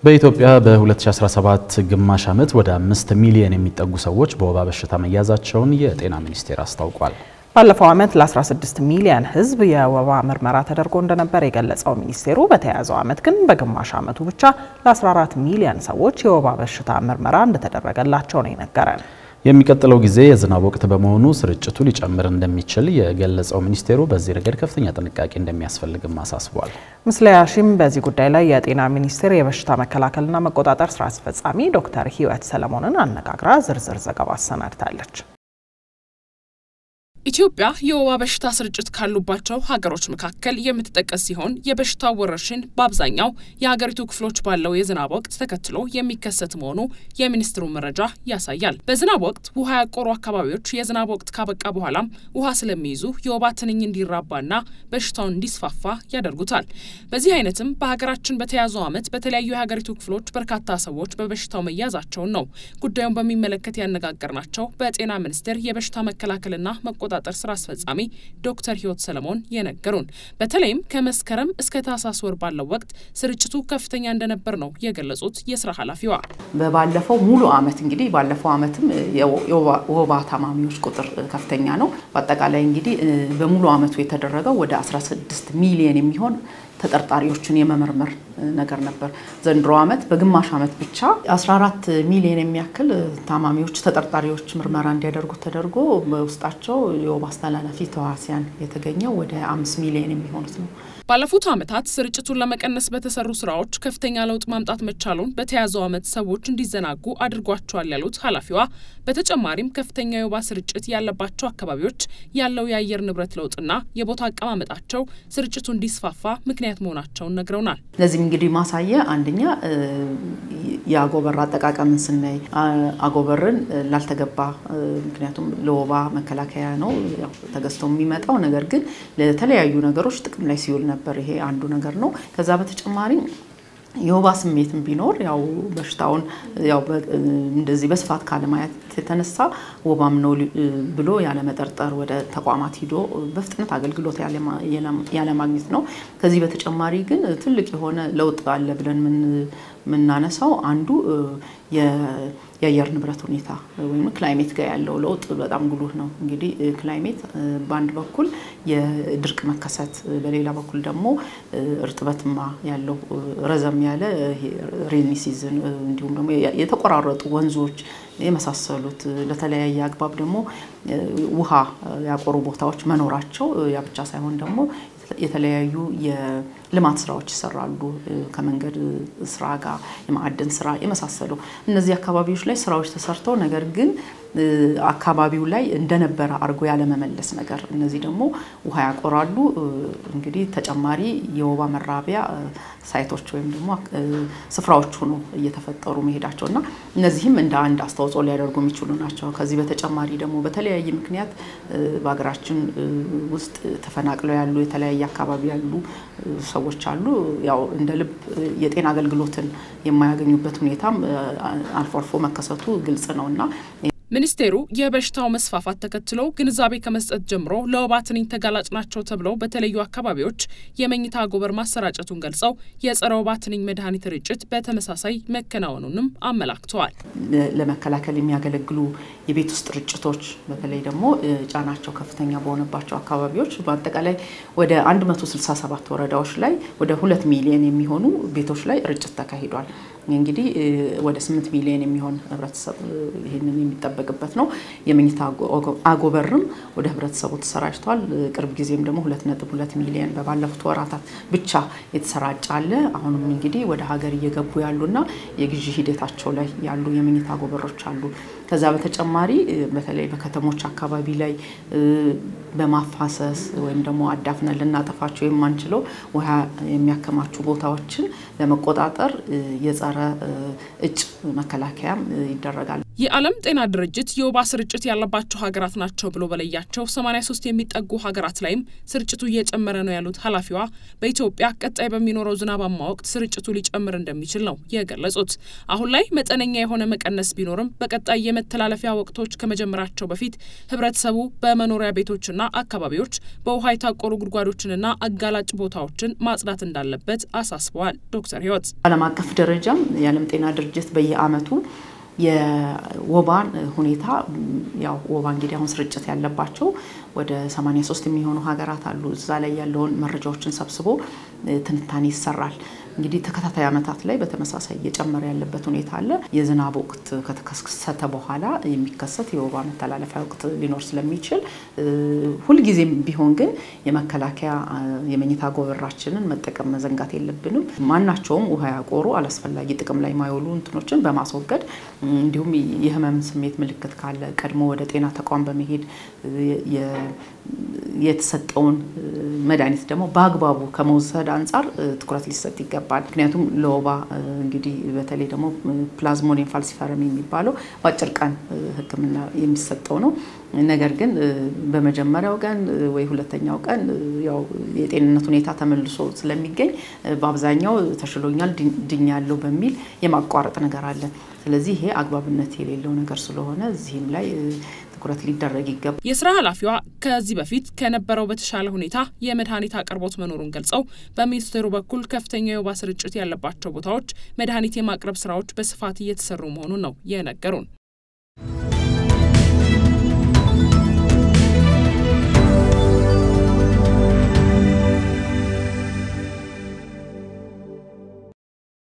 በኢትዮጵያ በ2017 ግማሽ ዓመት ወደ 5 ሚሊዮን የሚጠጉ ሰዎች በወባ በሽታ መያዛቸውን የጤና ሚኒስቴር አስታውቋል። ባለፈው ዓመት ለ16 ሚሊዮን ሕዝብ የወባ ምርመራ ተደርጎ እንደነበር የገለጸው ሚኒስቴሩ በተያያዘው ዓመት ግን በግማሽ ዓመቱ ብቻ ለ14 ሚሊዮን ሰዎች የወባ በሽታ ምርመራ እንደተደረገላቸው ነው የነገረን። የሚቀጥለው ጊዜ የዝናብ ወቅት በመሆኑ ስርጭቱ ሊጨምር እንደሚችል የገለጸው ሚኒስቴሩ በዚህ ረገድ ከፍተኛ ጥንቃቄ እንደሚያስፈልግም አሳስቧል። ምስለያሺም በዚህ ጉዳይ ላይ የጤና ሚኒስቴር የበሽታ መከላከልና መቆጣጠር ስራ አስፈጻሚ ዶክተር ህይወት ሰለሞንን አነጋግራ ዝርዝር ዘገባ አሰናድታለች። ኢትዮጵያ የወባ በሽታ ስርጭት ካሉባቸው ሀገሮች መካከል የምትጠቀስ ሲሆን የበሽታው ወረርሽኝ በአብዛኛው የሀገሪቱ ክፍሎች ባለው የዝናብ ወቅት ተከትሎ የሚከሰት መሆኑ የሚኒስትሩ መረጃ ያሳያል። በዝናብ ወቅት ውሃ ያቆሩ አካባቢዎች የዝናብ ወቅት ካበቃ በኋላም ውሃ ስለሚይዙ የወባ ትንኝ እንዲራባና በሽታውን እንዲስፋፋ ያደርጉታል። በዚህ አይነትም በሀገራችን በተያዘው ዓመት በተለያዩ የሀገሪቱ ክፍሎች በርካታ ሰዎች በበሽታው መያዛቸውን ነው ጉዳዩን በሚመለከት ያነጋገርናቸው በጤና ሚኒስቴር የበሽታ መከላከልና መቆጣጠር ስራ አስፈጻሚ ዶክተር ህይወት ሰለሞን የነገሩን። በተለይም ከመስከረም እስከ ታህሳስ ወር ባለው ወቅት ስርጭቱ ከፍተኛ እንደነበር ነው የገለጹት የስራ ኃላፊዋ። በባለፈው ሙሉ ዓመት እንግዲህ ባለፈው ዓመትም የወባ ታማሚዎች ቁጥር ከፍተኛ ነው። በአጠቃላይ እንግዲህ በሙሉ ዓመቱ የተደረገው ወደ 16 ሚሊዮን የሚሆን ተጠርጣሪዎችን የመመርመር ነገር ነበር። ዘንድሮ ዓመት በግማሽ ዓመት ብቻ 14 ሚሊዮን የሚያክል ታማሚዎች ተጠርጣሪዎች ምርመራ እንዲያደርጉ ተደርጎ በውስጣቸው የወባ አስተላላፊ ተዋሲያን የተገኘው ወደ 5 ሚሊዮን የሚሆኑት ነው። ባለፉት ዓመታት ስርጭቱን ለመቀነስ በተሰሩ ስራዎች ከፍተኛ ለውጥ ማምጣት መቻሉን በተያዘው ዓመት ሰዎች እንዲዘናጉ አድርጓቸዋል ያሉት ኃላፊዋ በተጨማሪም ከፍተኛ የወባ ስርጭት ያለባቸው አካባቢዎች ያለው የአየር ንብረት ለውጥና የቦታ አቀማመጣቸው ስርጭቱ እንዲስፋፋ ምክንያት መሆናቸውን ነግረውናል። ለዚህም እንግዲህ ማሳያ አንደኛ የአጎበር አጠቃቀምን ስናይ አጎበርን ላልተገባ ምክንያቱም ለወባ መከላከያ ነው ተገዝቶ የሚመጣው ነገር ግን ለተለያዩ ነገሮች ጥቅም ላይ ሲውል ነበር። ይሄ አንዱ ነገር ነው። ከዛ በተጨማሪ የወባ ስሜትም ቢኖር ያው በሽታውን ያው እንደዚህ በስፋት ካለማየት የተነሳ ወባም ነው ብሎ ያለ መጠርጠር ወደ ተቋማት ሄዶ በፍጥነት አገልግሎት ያለ ማግኘት ነው። ከዚህ በተጨማሪ ግን ትልቅ የሆነ ለውጥ አለ ብለን ምናነሳው አንዱ የአየር ንብረት ሁኔታ ወይም ክላይሜት ጋር ያለው ለውጥ በጣም ጉልህ ነው። እንግዲህ ክላይሜት በአንድ በኩል የድርቅ መከሰት በሌላ በኩል ደግሞ እርጥበትማ ያለው ረዘም ያለ ሬኒ ሲዝን እንዲሁም ደግሞ የተቆራረጡ ወንዞች የመሳሰሉት ለተለያየ አግባብ ደግሞ ውሃ ያቆሩ ቦታዎች መኖራቸው ያ ብቻ ሳይሆን ደግሞ የተለያዩ የልማት ስራዎች ይሰራሉ ከመንገድ ስራ ጋር የማዕድን ስራ የመሳሰሉ እነዚህ አካባቢዎች ላይ ስራዎች ተሰርተው ነገር ግን አካባቢው ላይ እንደነበረ አርጎ ያለ መመለስ ነገር እነዚህ ደግሞ ውሃ ያቆራሉ። እንግዲህ ተጨማሪ የወባ መራቢያ ሳይቶች ወይም ደግሞ ስፍራዎች ሆኖ እየተፈጠሩ መሄዳቸውና እነዚህም እንደ አንድ አስተዋጽኦ ሊያደርጉ የሚችሉ ናቸው። ከዚህ በተጨማሪ ደግሞ በተለያየ ምክንያት በአገራችን ውስጥ ተፈናቅለው ያሉ የተለያየ አካባቢ ያሉ ሰዎች አሉ። ያው እንደ ልብ የጤና አገልግሎትን የማያገኙበት ሁኔታም አልፎ አልፎ መከሰቱ ግልጽ ነውና ሚኒስቴሩ የበሽታው መስፋፋት ተከትሎ ግንዛቤ ከመስጠት ጀምሮ ለወባ ትንኝ ተጋላጭ ናቸው ተብለው በተለዩ አካባቢዎች የመኝታ አጎበር ማሰራጨቱን ገልጸው የጸረ ወባ ትንኝ መድኃኒት ርጭት በተመሳሳይ መከናወኑንም አመላክተዋል። ለመከላከል የሚያገለግሉ የቤት ውስጥ ርጭቶች በተለይ ደግሞ ጫናቸው ከፍተኛ በሆነባቸው አካባቢዎች በአጠቃላይ ወደ 167 ወረዳዎች ላይ ወደ 2 ሚሊዮን የሚሆኑ ቤቶች ላይ ርጭት ተካሂዷል። እንግዲህ ወደ 8 ሚሊዮን የሚሆን ህብረተሰብ ይሄንን የሚጠበቅበት ነው። የመኝታ አጎበርም ወደ ህብረተሰቡ ተሰራጭቷል። ቅርብ ጊዜም ደግሞ 2.2 ሚሊዮን በባለፉት ወራታት ብቻ የተሰራጫለ። አሁንም እንግዲህ ወደ ሀገር እየገቡ ያሉና የግዢ ሂደታቸው ላይ ያሉ የመኝታ አጎበሮች አሉ። ከዛ በተጨማሪ በተለይ በከተሞች አካባቢ ላይ በማፋሰስ ወይም ደግሞ አዳፍነን ልናጠፋቸው የማንችለው ውሃ የሚያከማቹ ቦታዎችን ለመቆጣጠር የጸረ እጭ መከላከያም ይደረጋል። የዓለም ጤና ድርጅት የወባ ስርጭት ያለባቸው ሀገራት ናቸው ብሎ በለያቸው 83 የሚጠጉ ሀገራት ላይም ስርጭቱ እየጨመረ ነው ያሉት ኃላፊዋ በኢትዮጵያ ቀጣይ በሚኖረው ዝናባማ ወቅት ስርጭቱ ሊጨምር እንደሚችል ነው የገለጹት። አሁን ላይ መጠነኛ የሆነ መቀነስ ቢኖርም በቀጣይ የመተላለፊያ ወቅቶች ከመጀመራቸው በፊት ህብረተሰቡ በመኖሪያ ቤቶችና አካባቢዎች በውሃ የታቆሩ ጉድጓዶችንና አጋላጭ ቦታዎችን ማጽዳት እንዳለበት አሳስበዋል። ዶክተር ህይወት ዓለም አቀፍ ደረጃም የዓለም ጤና ድርጅት በየዓመቱ የወባን ሁኔታ ያው ወባ እንግዲህ አሁን ስርጭት ያለባቸው ወደ 83 የሚሆኑ ሀገራት አሉ። እዛ ላይ ያለውን መረጃዎችን ሰብስቦ ትንታኔ ይሰራል። እንግዲህ ተከታታይ አመታት ላይ በተመሳሳይ እየጨመረ ያለበት ሁኔታ አለ። የዝናብ ወቅት ከተከሰተ በኋላ የሚከሰት የወባ መተላለፊያ ወቅት ሊኖር ስለሚችል ሁሉ ጊዜም ቢሆን ግን የመከላከያ የመኝታ ጎበራችንን መጠቀም መዘንጋት የለብንም። ማናቸውም ውሃ ያቆሩ አላስፈላጊ ጥቅም ላይ ማይውሉ እንትኖችን በማስወገድ እንዲሁም የህመም ስሜት ምልክት ካለ ቀድሞ ወደ ጤና ተቋም በመሄድ የተሰጠውን መድኃኒት ደግሞ በአግባቡ ከመውሰድ አንፃር ትኩረት ሊሰጥ ይገባል። ምክንያቱም ለወባ እንግዲህ በተለይ ደግሞ ፕላዝሞዲየም ፋልሲፈረም የሚባለው በአጭር ቀን ህክምና የሚሰጠው ነው። ነገር ግን በመጀመሪያው ቀን ወይ ሁለተኛው ቀን ያው የጤንነት ሁኔታ ተመልሶ ስለሚገኝ በአብዛኛው ተሽሎኛል ድኛለሁ በሚል የማቋረጥ ነገር አለ። ስለዚህ ይሄ አግባብነት የሌለው ነገር ስለሆነ እዚህም ላይ ትኩረት ሊደረግ ይገባል። የስራ ኃላፊዋ ከዚህ በፊት ከነበረው በተሻለ ሁኔታ የመድኃኒት አቅርቦት መኖሩን ገልጸው በሚኒስቴሩ በኩል ከፍተኛ የወባ ስርጭት ያለባቸው ቦታዎች መድኃኒት የማቅረብ ስራዎች በስፋት እየተሰሩ መሆኑን ነው የነገሩን።